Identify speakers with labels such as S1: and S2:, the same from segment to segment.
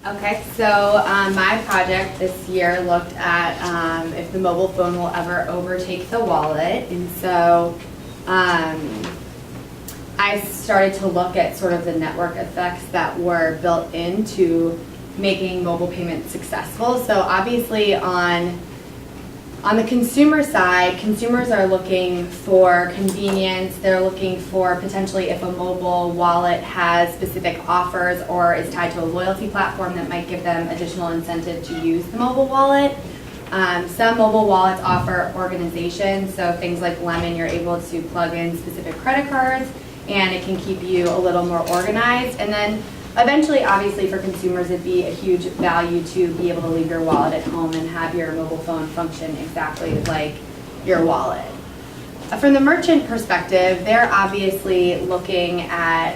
S1: Okay, so my project this year looked at if the mobile phone will ever overtake the wallet. And so I started to look at sort of the network effects that were built into making mobile payments successful. So obviously on the consumer side, consumers are looking for convenience. They're looking for potentially if a mobile wallet has specific offers or is tied to a loyalty platform that might give them additional incentive to use the mobile wallet. Some mobile wallets offer organization, so things like Lemon, you're able to plug in specific credit cards and it can keep you a little more organized. And then eventually, obviously, for consumers, it'd be a huge value to be able to leave your wallet at home and have your mobile phone function exactly like your wallet. From the merchant perspective, they're obviously looking at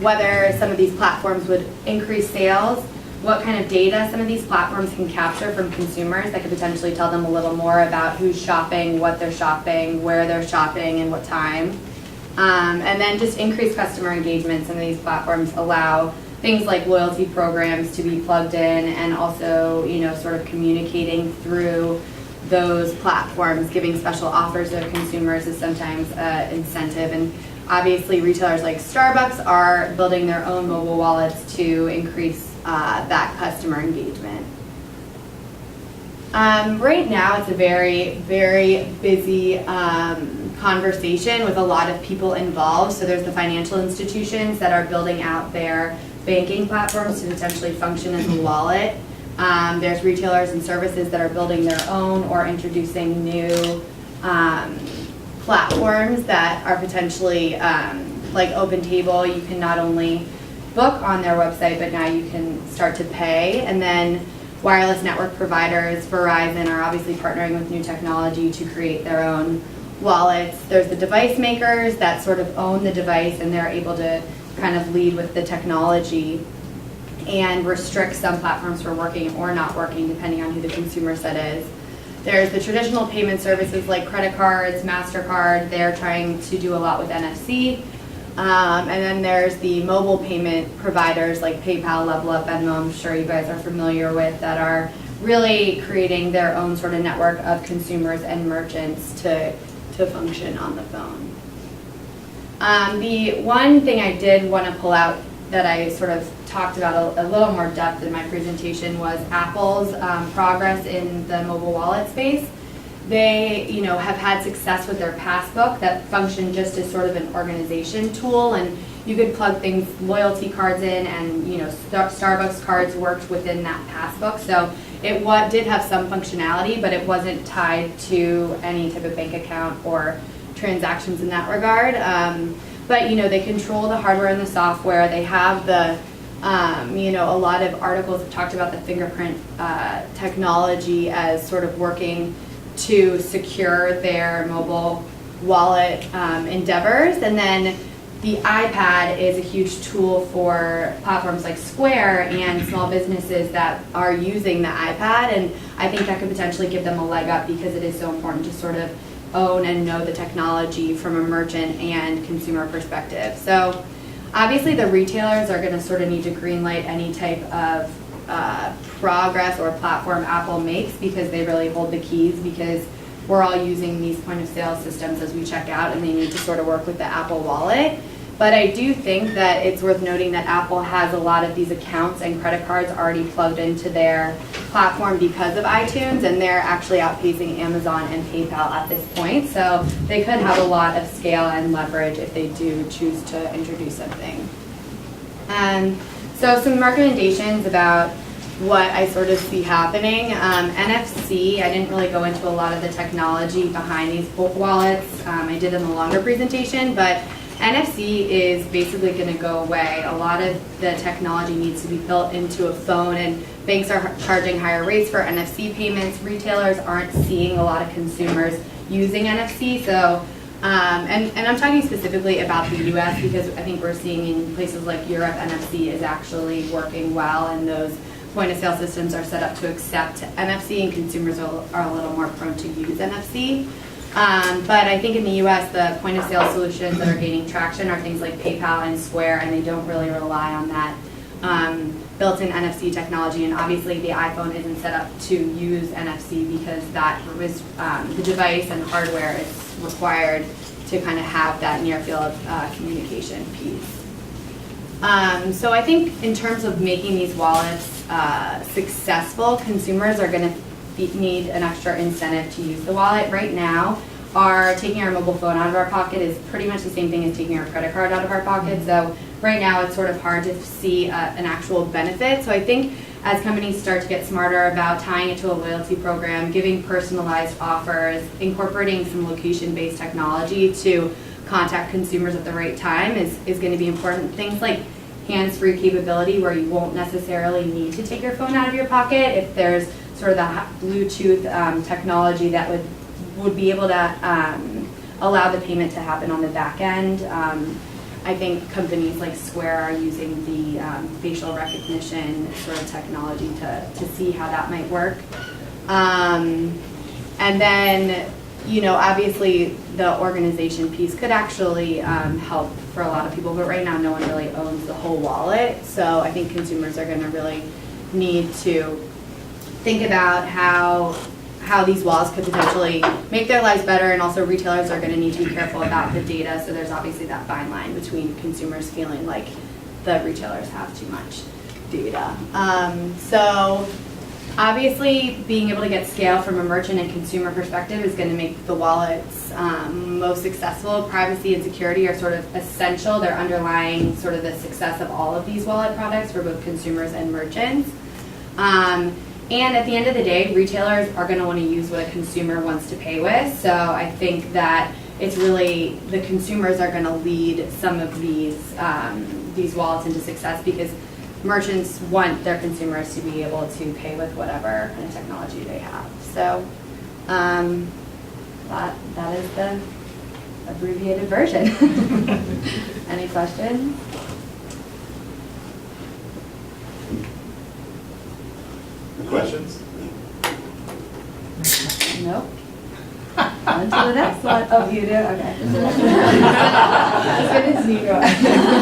S1: whether some of these platforms would increase sales, what kind of data some of these platforms can capture from consumers that could potentially tell them a little more about who's shopping, what they're shopping, where they're shopping, and what time. And then just increased customer engagement. Some of these platforms allow things like loyalty programs to be plugged in, and also, sort of communicating through those platforms, giving special offers to consumers is sometimes an incentive. And obviously retailers like Starbucks are building their own mobile wallets to increase that customer engagement. Right now it's a very, very busy conversation with a lot of people involved. So there's the financial institutions that are building out their banking platforms to potentially function as a wallet. There's retailers and services that are building their own or introducing new platforms that are potentially like OpenTable. You can not only book on their website, but now you can start to pay. And then wireless network providers, Verizon, are obviously partnering with new technology to create their own wallets. There's the device makers that sort of own the device, and they're able to kind of lead with the technology and restrict some platforms from working or not working depending on who the consumer set is. There's the traditional payment services like credit cards, MasterCard. They're trying to do a lot with NFC. And then there's the mobile payment providers like PayPal, LevelUp, Venmo, I'm sure you guys are familiar with, that are really creating their own sort of network of consumers and merchants to function on the phone. The one thing I did want to pull out that I sort of talked about a little more depth in my presentation was Apple's progress in the mobile wallet space. They, have had success with their passbook that functioned just as sort of an organization tool, and you could plug things, loyalty cards in, and Starbucks cards worked within that passbook. So it did have some functionality, but it wasn't tied to any type of bank account or transactions in that regard. But they control the hardware and the software. They have the a lot of articles have talked about the fingerprint technology as sort of working to secure their mobile wallet endeavors. And then the iPad is a huge tool for platforms like Square and small businesses that are using the iPad, and I think that could potentially give them a leg up because it is so important to sort of own and know the technology from a merchant and consumer perspective. So obviously the retailers are going to sort of need to greenlight any type of progress or platform Apple makes, because they really hold the keys, because we're all using these point of sale systems as we check out, and they need to sort of work with the Apple Wallet. But I do think that it's worth noting that Apple has a lot of these accounts and credit cards already plugged into their platform because of iTunes, and they're actually outpacing Amazon and PayPal at this point. So they could have a lot of scale and leverage if they do choose to introduce something. So some recommendations about what I sort of see happening. NFC, I didn't really go into a lot of the technology behind these bulk wallets. I did in the longer presentation, but NFC is basically going to go away. A lot of the technology needs to be built into a phone, and banks are charging higher rates for NFC payments. Retailers aren't seeing a lot of consumers using NFC. So, and I'm talking specifically about the US, because I think we're seeing in places like Europe, NFC is actually working well, and those point of sale systems are set up to accept NFC, and consumers are a little more prone to use NFC. But I think in the US, the point of sale solutions that are gaining traction are things like PayPal and Square, and they don't really rely on that built-in NFC technology, and obviously the iPhone isn't set up to use NFC because that was the device and hardware is required to kind of have that near-field communication piece. So I think in terms of making these wallets successful, consumers are going to need an extra incentive to use the wallet. Right now, taking our mobile phone out of our pocket is pretty much the same thing as taking our credit card out of our pocket. So right now it's sort of hard to see an actual benefit. So I think as companies start to get smarter about tying it to a loyalty program, giving personalized offers, incorporating some location-based technology to contact consumers at the right time is going to be important. Things like hands-free capability where you won't necessarily need to take your phone out of your pocket if there's sort of the Bluetooth technology that would be able to allow the payment to happen on the back end. I think companies like Square are using the facial recognition sort of technology to see how that might work. And then, obviously the organization piece could actually help for a lot of people, but right now no one really owns the whole wallet. So I think consumers are going to really need to think about how these wallets could potentially make their lives better, and also retailers are going to need to be careful about the data. So there's obviously that fine line between consumers feeling like the retailers have too much data. So obviously being able to get scale from a merchant and consumer perspective is going to make the wallets most successful. Privacy and security are sort of essential. They're underlying sort of the success of all of these wallet products for both consumers and merchants. And at the end of the day, retailers are going to want to use what a consumer wants to pay with. So I think that it's really the consumers are going to lead some of these wallets into success, because merchants want their consumers to be able to pay with whatever kind of technology they have. So that is the abbreviated version. Any questions?
S2: Questions?
S1: Nope. On to the next one. Oh, you do? Okay. As good as you go.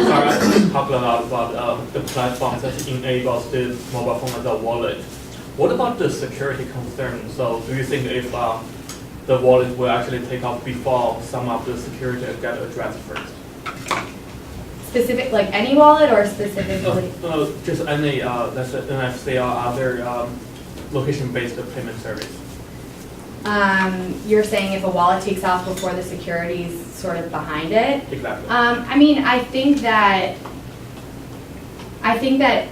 S3: Sorry, I just talked a lot about the platform that enables the mobile phone as a wallet. What about the security concern? So do you think if the wallet will actually take off before some of the security get addressed first?
S1: Specific, like any wallet, or specifically?
S3: Just any, let's say NFC or other location-based payment service.
S1: You're saying if a wallet takes off before the security's sort of behind it?
S3: Exactly.
S1: I mean, I think that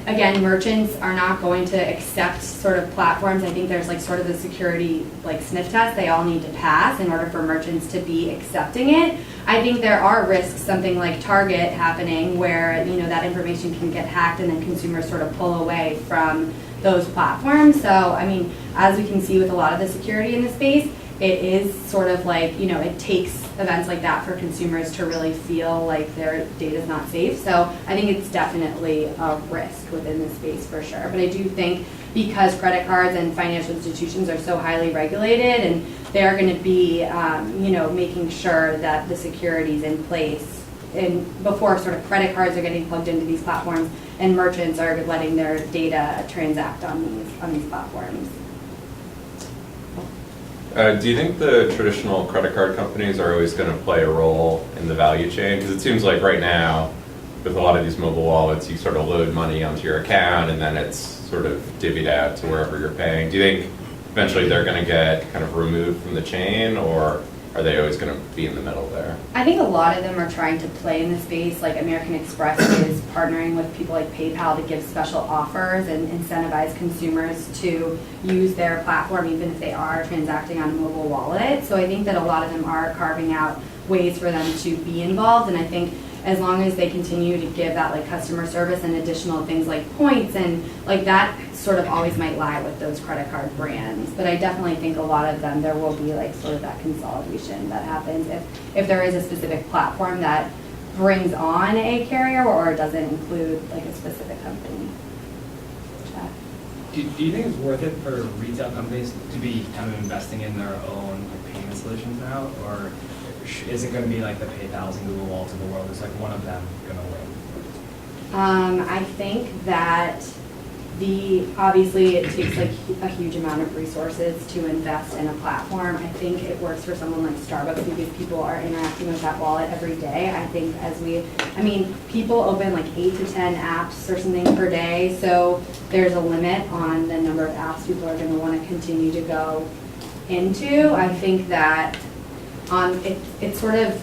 S1: again, merchants are not going to accept sort of platforms. I think there's like sort of the security like sniff test they all need to pass in order for merchants to be accepting it. I think there are risks, something like Target happening, where that information can get hacked and then consumers sort of pull away from those platforms. So I mean, as we can see with a lot of the security in the space, it is sort of like, it takes events like that for consumers to really feel like their data is not safe. So I think it's definitely a risk within the space for sure. But I do think because credit cards and financial institutions are so highly regulated, and they're going to be, making sure that the security is in place and before sort of credit cards are getting plugged into these platforms and merchants are letting their data transact on these platforms.
S4: Do you think the traditional credit card companies are always going to play a role in the value chain? Because it seems like right now, with a lot of these mobile wallets, you sort of load money onto your account and then it's sort of divvied out to wherever you're paying. Do you think eventually they're going to get kind of removed from the chain, or are they always going to be in the middle there?
S1: I think a lot of them are trying to play in the space. Like American Express is partnering with people like PayPal to give special offers and incentivize consumers to use their platform even if they are transacting on a mobile wallet. So I think that a lot of them are carving out ways for them to be involved, and I think as long as they continue to give that like customer service and additional things like points, and like that sort of always might lie with those credit card brands. But I definitely think a lot of them, there will be like sort of that consolidation that happens if there is a specific platform that brings on a carrier or doesn't include like a specific company.
S5: Do you think it's worth it for retail companies to be kind of investing in their own like, payment solutions now, or is it going to be like the PayPals and Google Walls of the world? Is like one of them going to win?
S1: I think that obviously it takes like a huge amount of resources to invest in a platform. I think it works for someone like Starbucks because people are interacting with that wallet every day. I think people open like 8 to 10 apps or something per day, so there's a limit on the number of apps people are going to want to continue to go into. I think that it sort of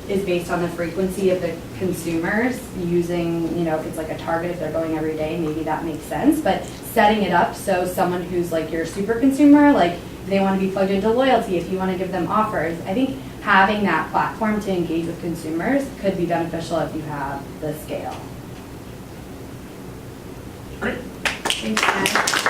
S1: is based on the frequency of the consumers using, if it's like a Target, if they're going every day, maybe that makes sense. But setting it up so someone who's like your super consumer, like if they want to be plugged into loyalty, if you want to give them offers, I think having that platform to engage with consumers could be beneficial if you have the scale.
S2: Great.
S1: Thanks, guys.